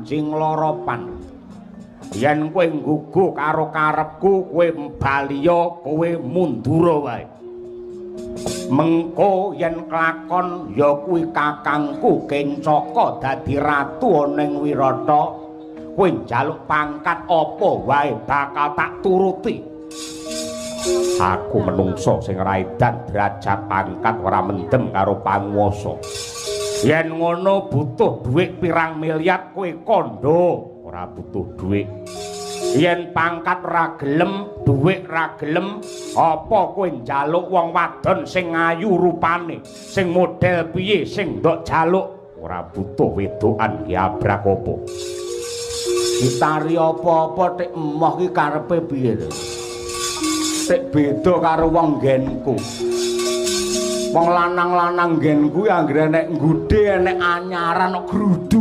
jing loropan. Yen kowe nggugu karo karepku, kowe mbaliya, kowe mundura wae. Mengko yen kelakon ya kuwi kakangku Kencaka dadi ratu ana ing Wirata, kowe njaluk pangkat apa wae bakal tak turuti. Aku menungso sing ora edan derajat pangkat ora mendem karo panguwasa. Yen ngono butuh dhuwit pirang miliar kowe kandha, ora butuh dhuwit. Yen pangkat ra gelem, dhuwit ra gelem, apa kowe njaluk wong wadon sing ayu rupane, sing model piye sing ndok jaluk, ora butuh wedokan ki abrak apa. Ditari apa-apa tek emoh ki karepe piye to? Tek beda karo wong nggenku. Wong lanang-lanang nggenku anggere nek nggudhe enek anyaran kok grudu